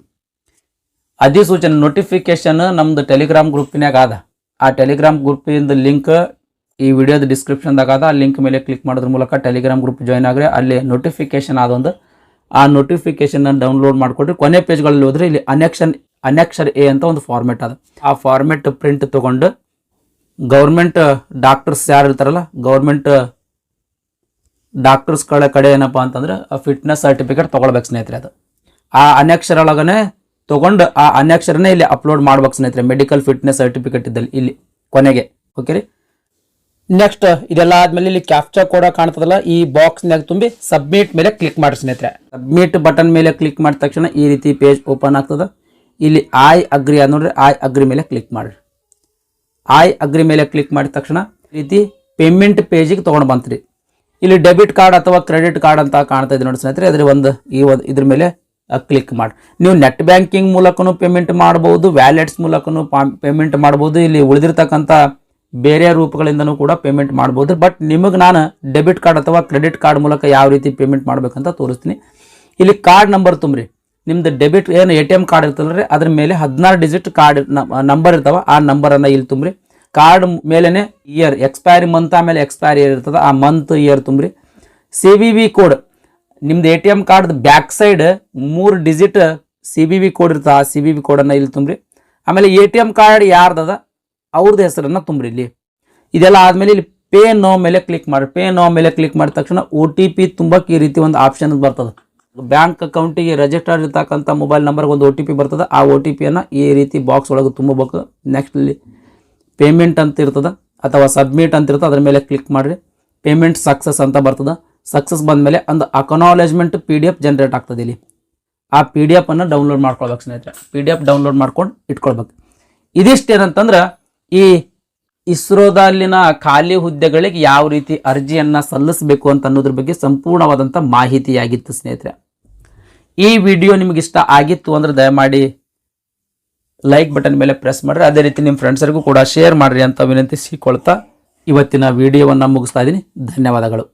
ಅಧಿಸೂಚನೆ ನೋಟಿಫಿಕೇಶನ್ ನಮ್ದು ಟೆಲಿಗ್ರಾಮ್ ಗ್ರೂಪಿನಾಗ ಅದ. ಆ ಟೆಲಿಗ್ರಾಮ್ ಗ್ರೂಪಿಂದ ಲಿಂಕ್ ಈ ವಿಡಿಯೋದ ಡಿಸ್ಕ್ರಿಪ್ಷನ್ದಾಗ ಅದ. ಆ ಲಿಂಕ್ ಮೇಲೆ ಕ್ಲಿಕ್ ಮಾಡೋದ್ರ ಮೂಲಕ ಟೆಲಿಗ್ರಾಮ್ ಗ್ರೂಪ್ ಜಾಯ್ನ್ ಆಗ್ರೆ. ಅಲ್ಲಿ ನೋಟಿಫಿಕೇಶನ್ ಆದೊಂದು, ಆ ನೋಟಿಫಿಕೇಶನ್ ಡೌನ್ಲೋಡ್ ಮಾಡ್ಕೊಡ್ರಿ. ಕೊನೆ ಪೇಜ್ಗಳಲ್ಲಿ ಹೋದ್ರೆ ಇಲ್ಲಿ ಅನ್ಯಕ್ಷರ್ ಎ ಅಂತ ಒಂದು ಫಾರ್ಮೆಟ್ ಅದ. ಆ ಫಾರ್ಮೆಟ್ ಪ್ರಿಂಟ್ ತಗೊಂಡು ಗೌರ್ಮೆಂಟ್ ಡಾಕ್ಟರ್ಸ್ ಯಾರು ಇರ್ತಾರಲ್ಲ, ಗೌರ್ಮೆಂಟ್ ಡಾಕ್ಟರ್ಸ್ಗಳ ಕಡೆ ಏನಪ್ಪಾ ಅಂತಂದ್ರೆ ಫಿಟ್ನೆಸ್ ಸರ್ಟಿಫಿಕೇಟ್ ತೊಗೊಳ್ಬೇಕು ಸ್ನೇಹಿತರೆ. ಅದು ಆ ಅನ್ಯಕ್ಷರ ಒಳಗನೆ ತೊಗೊಂಡು ಆ ಅನ್ಯಕ್ಷರನೇ ಇಲ್ಲಿ ಅಪ್ಲೋಡ್ ಮಾಡ್ಬೇಕು ಸ್ನೇಹಿತರೆ. ಮೆಡಿಕಲ್ ಫಿಟ್ನೆಸ್ ಸರ್ಟಿಫಿಕೇಟ್ ಇದ್ದಲ್ಲಿ ಇಲ್ಲಿ ಕೊನೆಗೆ. ಓಕೆ ರೀ. ನೆಕ್ಸ್ಟ್ ಇದೆಲ್ಲ ಆದ್ಮೇಲೆ ಇಲ್ಲಿ ಕ್ಯಾಪ್ಚಾ ಕೋಡ್ ಕಾಣ್ತದಲ್ಲ, ಈ ಬಾಕ್ಸ್ನಾಗ ತುಂಬಿ ಸಬ್ಮಿಟ್ ಮೇಲೆ ಕ್ಲಿಕ್ ಮಾಡಿ ಸ್ನೇಹಿತರೆ. ಸಬ್ಮಿಟ್ ಬಟನ್ ಮೇಲೆ ಕ್ಲಿಕ್ ಮಾಡಿದ ತಕ್ಷಣ ಈ ರೀತಿ ಪೇಜ್ ಓಪನ್ ಆಗ್ತದೆ. ಇಲ್ಲಿ ಐ ಅಗ್ರಿ ಅದ ನೋಡ್ರಿ, ಐ ಅಗ್ರಿ ಮೇಲೆ ಕ್ಲಿಕ್ ಮಾಡ್ರಿ. ಐ ಅಗ್ರಿ ಮೇಲೆ ಕ್ಲಿಕ್ ಮಾಡಿದ ತಕ್ಷಣ ಈ ರೀತಿ ಪೇಮೆಂಟ್ ಪೇಜಿಗೆ ತೊಗೊಂಡು ಬಂತ್ರಿ. ಇಲ್ಲಿ ಡೆಬಿಟ್ ಕಾರ್ಡ್ ಅಥವಾ ಕ್ರೆಡಿಟ್ ಕಾರ್ಡ್ ಅಂತ ಕಾಣ್ತಾ ಇದೆ ನೋಡಿ ಸ್ನೇಹಿತರೆ. ಅದ್ರ ಇದ್ರ ಮೇಲೆ ಕ್ಲಿಕ್ ಮಾಡಿ. ನೀವು ನೆಟ್ ಬ್ಯಾಂಕಿಂಗ್ ಮೂಲಕನೂ ಪೇಮೆಂಟ್ ಮಾಡ್ಬೋದು, ವ್ಯಾಲೆಟ್ಸ್ ಮೂಲಕನೂ ಪೇಮೆಂಟ್ ಮಾಡ್ಬೋದು. ಇಲ್ಲಿ ಉಳಿದಿರ್ತಕ್ಕಂಥ ಬೇರೆ ರೂಪಗಳಿಂದನೂ ಕೂಡ ಪೇಮೆಂಟ್ ಮಾಡ್ಬೋದು. ಬಟ್ ನಿಮಗೆ ನಾನು ಡೆಬಿಟ್ ಕಾರ್ಡ್ ಅಥವಾ ಕ್ರೆಡಿಟ್ ಕಾರ್ಡ್ ಮೂಲಕ ಯಾವ ರೀತಿ ಪೇಮೆಂಟ್ ಮಾಡ್ಬೇಕಂತ ತೋರಿಸ್ತೀನಿ. ಇಲ್ಲಿ ಕಾರ್ಡ್ ನಂಬರ್ ತುಂಬ್ರಿ. ನಿಮ್ದು ಡೆಬಿಟ್ ಏನು ATM ಕಾರ್ಡ್ ಇರ್ತಲ್ರಿ, ಅದ್ರ ಮೇಲೆ 16 ಡಿಜಿಟ್ ಕಾರ್ಡ್ ನಂಬರ್ ಇರ್ತಾವ. ಆ ನಂಬರನ್ನು ಇಲ್ಲಿ ತುಂಬ್ರಿ. ಕಾರ್ಡ್ ಮೇಲೆನೆ ಇಯರ್, ಎಕ್ಸ್ಪೈರಿ ಮಂತ್ ಆಮೇಲೆ ಎಕ್ಸ್ಪೈರಿ ಇಯರ್ ಇರ್ತದೆ, ಆ ಮಂತ್ ಇಯರ್ ತುಂಬ್ರಿ. CVV ಕೋಡ್, ನಿಮ್ದು ATM card back side 3 digit CVV code ಇರ್ತದೆ, ಆ CVV ಕೋಡನ್ನು ಇಲ್ಲಿ ತುಂಬ್ರಿ. ಆಮೇಲೆ ATM ಕಾರ್ಡ್ ಯಾರ್ದದ ಅವ್ರದ್ದು ಹೆಸರನ್ನು ತುಂಬ್ರಿ ಇಲ್ಲಿ. ಇದೆಲ್ಲ ಆದಮೇಲೆ ಇಲ್ಲಿ ಪೇ ನೋ ಮೇಲೆ ಕ್ಲಿಕ್ ಮಾಡಿ. ಪೇ ನೋ ಮೇಲೆ ಕ್ಲಿಕ್ ಮಾಡಿದ ತಕ್ಷಣ OTP ತುಂಬಕ್ಕೆ ಈ ರೀತಿ ಒಂದು ಆಪ್ಷನ್ ಬರ್ತದೆ. ಬ್ಯಾಂಕ್ ಅಕೌಂಟಿಗೆ ರಿಜಿಸ್ಟರ್ ಇರ್ತಕ್ಕಂಥ ಮೊಬೈಲ್ ನಂಬರ್ಗೆ ಒಂದು OTP ಬರ್ತದೆ. ಆ OTPಯನ್ನು ಈ ರೀತಿ ಬಾಕ್ಸ್ ಒಳಗೆ ತುಂಬಬೇಕು. ನೆಕ್ಸ್ಟ್ ಇಲ್ಲಿ ಪೇಮೆಂಟ್ ಅಂತ ಇರ್ತದೆ ಅಥವಾ ಸಬ್ಮಿಟ್ ಅಂತ ಇರ್ತದೆ, ಅದ್ರ ಮೇಲೆ ಕ್ಲಿಕ್ ಮಾಡಿರಿ. ಪೇಮೆಂಟ್ ಸಕ್ಸಸ್ ಅಂತ ಬರ್ತದೆ. ಸಕ್ಸಸ್ ಬಂದಮೇಲೆ ಒಂದು ಅಕ್ನಾಲೇಜ್ಮೆಂಟ್ PDF ಜನರೇಟ್ ಆಗ್ತದೆ. ಇಲ್ಲಿ ಆ PDF ಅನ್ನು ಡೌನ್ಲೋಡ್ ಮಾಡ್ಕೊಳ್ಬೇಕು ಸ್ನೇಹಿತರೆ. PDF ಡೌನ್ಲೋಡ್ ಮಾಡ್ಕೊಂಡು ಇಟ್ಕೊಳ್ಬೇಕು. ಇದಿಷ್ಟೇನಂತಂದ್ರೆ ಈ ಇಸ್ರೋದಲ್ಲಿನ ಖಾಲಿ ಹುದ್ದೆಗಳಿಗೆ ಯಾವ ರೀತಿ ಅರ್ಜಿಯನ್ನು ಸಲ್ಲಿಸಬೇಕು ಅಂತ ಅನ್ನೋದ್ರ ಬಗ್ಗೆ ಸಂಪೂರ್ಣವಾದಂಥ ಮಾಹಿತಿಯಾಗಿತ್ತು ಸ್ನೇಹಿತರೆ. ಈ ವಿಡಿಯೋ ನಿಮಗೆ ಇಷ್ಟ ಆಗಿತ್ತು ಅಂದ್ರೆ ದಯಮಾಡಿ ಲೈಕ್ ಬಟನ್ ಮೇಲೆ ಪ್ರೆಸ್ ಮಾಡ್ರಿ. ಅದೇ ರೀತಿ ನಿಮ್ಮ ಫ್ರೆಂಡ್ಸರಿಗೂ ಕೂಡ ಶೇರ್ ಮಾಡ್ರಿ ಅಂತ ವಿನಂತಿಸಿಕೊಳ್ತಾ ಇವತ್ತಿನ ವಿಡಿಯೋವನ್ನು ಮುಗಿಸ್ತಾ ಇದ್ದೀನಿ. ಧನ್ಯವಾದಗಳು.